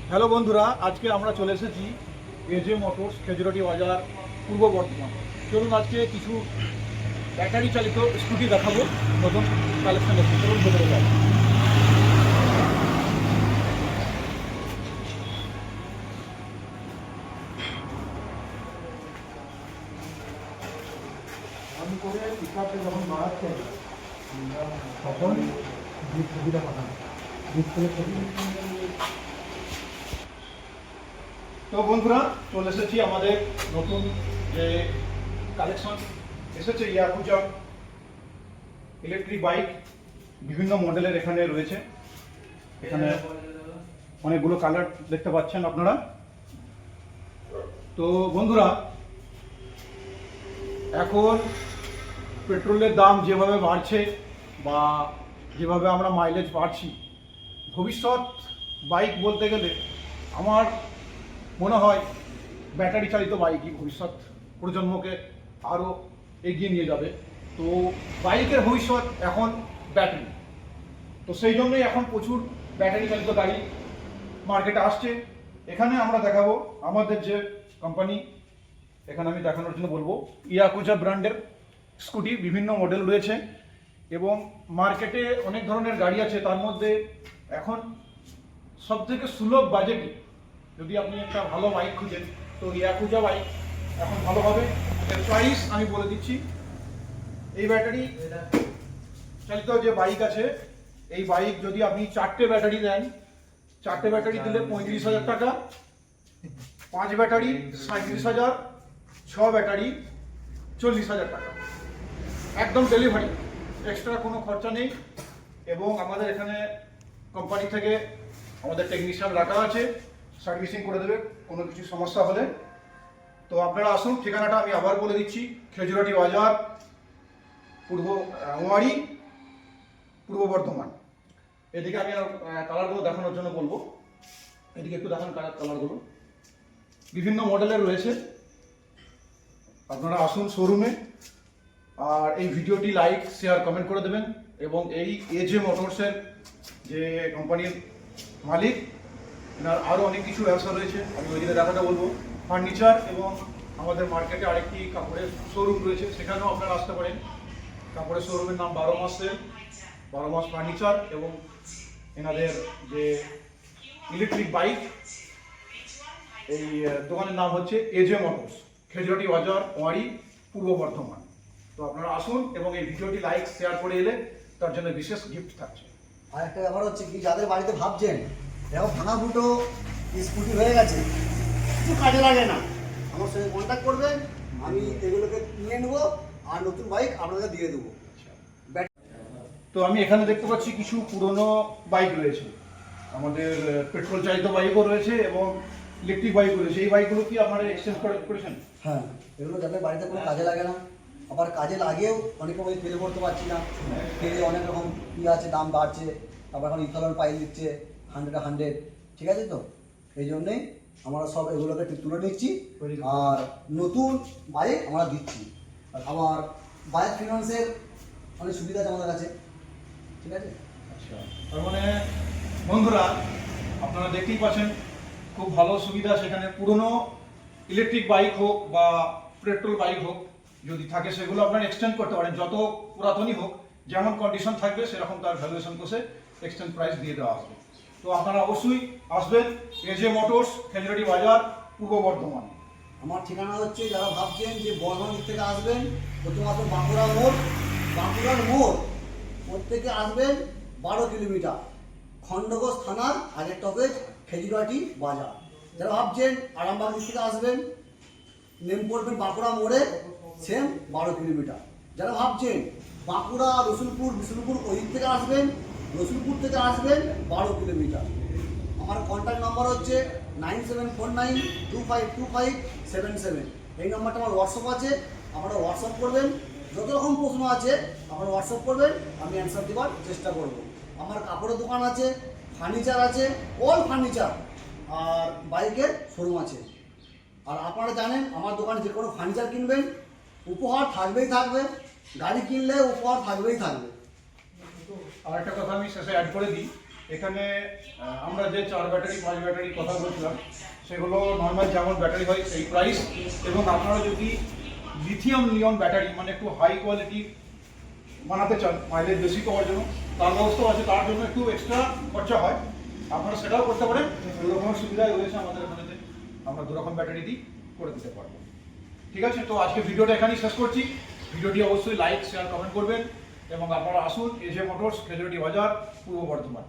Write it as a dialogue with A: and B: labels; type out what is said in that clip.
A: Hello বন্ধুরা, আজকে আমরা চলে এসেছি এজে মোটরস খেজুরাটি বাজার পূর্ব বর্ধমান। চলুন আজকে কিছু ব্যাটারি চালিত স্কুটি দেখাবো, নতুন কালেকশন এসেছে। চলুন ভেতরে যাই। আমি করে পিকআপে যখন বাড়াচ্ছেন তখন সুবিধা পাঠান। তো বন্ধুরা, চলে এসেছি আমাদের নতুন যে কালেকশন এসেছে ইয়াকুজা ইলেকট্রিক বাইক। বিভিন্ন মডেলের এখানে রয়েছে। এখানে অনেকগুলো কালার দেখতে পাচ্ছেন আপনারা। তো বন্ধুরা, এখন পেট্রোলের দাম যেভাবে বাড়ছে বা যেভাবে আমরা মাইলেজ পাচ্ছি, ভবিষ্যৎ বাইক বলতে গেলে আমার মনে হয় ব্যাটারি চালিত বাইকই ভবিষ্যৎ প্রজন্মকে আরও এগিয়ে নিয়ে যাবে। তো বাইকের ভবিষ্যৎ এখন ব্যাটারি। তো সেই জন্যই এখন প্রচুর ব্যাটারি চালিত গাড়ি মার্কেটে আসছে। এখানে আমরা দেখাবো আমাদের যে কোম্পানি, এখানে আমি দেখানোর জন্য বলবো ইয়াকুজা ব্র্যান্ডের স্কুটি বিভিন্ন মডেল রয়েছে এবং মার্কেটে অনেক ধরনের গাড়ি আছে। তার মধ্যে এখন সবথেকে সুলভ বাজেটে যদি আপনি একটা ভালো বাইক খুঁজেন তো ইয়াকুজা বাইক এখন ভালো হবে। এর প্রাইস আমি বলে দিচ্ছি। এই ব্যাটারি চালিত যে বাইক আছে, এই বাইক যদি আপনি 4টে ব্যাটারি দেন, 4টে ব্যাটারি দিলে 35,000 টাকা, 5 ব্যাটারি 37,000, 6 ব্যাটারি 40,000 টাকা। একদম ডেলিভারি, এক্সট্রা কোনো খরচা নেই। এবং আমাদের এখানে কোম্পানি থেকে আমাদের টেকনিশিয়ান রাখা আছে, সার্ভিসিং করে দেবে কোনো কিছু সমস্যা হলে। তো আপনারা আসুন, ঠিকানাটা আমি আবার বলে দিচ্ছি, খেজুরাটি বাজার, ওয়ারি, পূর্ব বর্ধমান। এদিকে আমি কালারগুলো দেখানোর জন্য বলবো, এদিকে একটু দেখান কালারগুলো বিভিন্ন মডেলের রয়েছে। আপনারা আসুন শোরুমে, আর এই ভিডিওটি লাইক শেয়ার কমেন্ট করে দেবেন। এবং এই এজে মোটরসের যে কোম্পানির মালিক, এনার আরও অনেক কিছু ব্যবসা রয়েছে, আমি ওই দিকে দেখাটা বলবো। ফার্নিচার এবং আমাদের মার্কেটে আরেকটি কাপড়ের শোরুম রয়েছে, সেখানেও আপনারা আসতে পারেন। কাপড়ের শোরুমের নাম 12 মাস সেল, 12 মাস ফার্নিচার। এবং এনাদের যে ইলেকট্রিক বাইক, এই দোকানের নাম হচ্ছে এজে মোটরস, খেজুরাটি বাজার, ওয়ারি, পূর্ব বর্ধমান। তো আপনারা আসুন এবং এই ভিডিওটি লাইক শেয়ার করে এলে তার জন্য বিশেষ গিফট থাকছে।
B: আর একটা ব্যাপার হচ্ছে কি, যাদের বাড়িতে ভাবছেন দেখো ভাঙা ফুটো স্কুটি হয়ে গেছে, কিছু কাজে লাগে না, আমার সঙ্গে কন্ট্যাক্ট করবেন, আমি এগুলোকে নিয়ে নেবো আর নতুন বাইক আপনাদের দিয়ে দেবো।
A: তো আমি এখানে দেখতে পাচ্ছি কিছু পুরনো বাইক রয়েছে, আমাদের পেট্রোল চালিত বাইকও রয়েছে এবং ইলেকট্রিক বাইকও রয়েছে। এই বাইকগুলো কি আপনারা এক্সচেঞ্জ করেছেন?
B: হ্যাঁ, এগুলো যাদের বাড়িতে কোনো কাজে লাগে না, আবার কাজে লাগেও অনেক সময় ফেলে করতে পারছি না, ফেলে অনেক রকম আছে, দাম বাড়ছে, তারপর এখন ইথানল পাইল দিচ্ছে 100, ঠিক আছে? তো এই জন্যেই আমরা সব এগুলোকে তুলে নিচ্ছি আর নতুন বাইক আমরা দিচ্ছি। আবার বাইক ফিনান্সের অনেক সুবিধা আছে আমাদের কাছে, ঠিক আছে?
A: আচ্ছা, তার মানে বন্ধুরা আপনারা দেখতেই পাচ্ছেন খুব ভালো সুবিধা সেখানে। পুরনো ইলেকট্রিক বাইক হোক বা পেট্রোল বাইক হোক যদি থাকে, সেগুলো আপনারা এক্সচেঞ্জ করতে পারেন। যত পুরাতনই হোক, যেমন কন্ডিশন থাকবে সেরকম তার ভ্যালুয়েশন করে এক্সচেঞ্জ প্রাইস দিয়ে দেওয়া হবে। তো আপনারা অবশ্যই আসবেন এজে মোটরস, খেজুরাটি বাজার, পূর্ব বর্ধমান।
B: আমার ঠিকানা হচ্ছে, যারা ভাবছেন যে বর্ধমান দিক থেকে আসবেন, প্রথমত বাঁকুড়ার মোড় থেকে আসবেন 12 কিলোমিটার, খণ্ডঘোষ থানার আগের টপেজ, খেজুরাটি বাজার। যারা ভাবছেন আরামবাগ দিক থেকে আসবেন, নেম করবেন বাঁকুড়া মোড়ে, সেম 12 কিলোমিটার। যারা ভাবছেন বাঁকুড়া বিষ্ণুপুর ওই দিক থেকে আসবেন, রসুলপুর থেকে আসবেন 12 কিলোমিটার। আমার কন্ট্যাক্ট নাম্বার হচ্ছে 9749252577। এই নাম্বারটা আমার হোয়াটসঅ্যাপ আছে, আপনারা হোয়াটসঅ্যাপ করবেন। যত রকম প্রশ্ন আছে আপনারা হোয়াটসঅ্যাপ করবেন, আমি অ্যান্সার দেওয়ার চেষ্টা করব। আমার কাপড়ের দোকান আছে, ফার্নিচার আছে, অল ফার্নিচার, আর বাইকের শোরুম আছে। আর আপনারা জানেন আমার দোকানে যে কোনো ফার্নিচার কিনবেন উপহার থাকবেই থাকবে, গাড়ি কিনলে উপহার থাকবেই থাকবে।
A: আর একটা কথা আমি শেষে অ্যাড করে দিই, এখানে আমরা যে 4 ব্যাটারি 5 ব্যাটারি কথা বলছিলাম সেগুলো নর্মাল যেমন ব্যাটারি হয় সেই প্রাইস, এবং আপনারা যদি লিথিয়াম নিয়ন ব্যাটারি মানে একটু হাই কোয়ালিটি বানাতে চান মাইলেজ বেশি পাওয়ার জন্য, তার ব্যবস্থাও আছে, তার জন্য একটু এক্সট্রা খরচা হয়, আপনারা সেটাও করতে পারেন। দু রকমের সুবিধাই রয়েছে আমাদের এখানে, আমরা 2 রকম ব্যাটারি দিয়ে করে দিতে পারবো। ঠিক আছে, তো আজকে ভিডিওটা এখানেই শেষ করছি। ভিডিওটি অবশ্যই লাইক শেয়ার কমেন্ট করবেন এবং আপনারা আসুন এজে মোটরস খেজুরটি বাজার, পূর্ব বর্ধমান।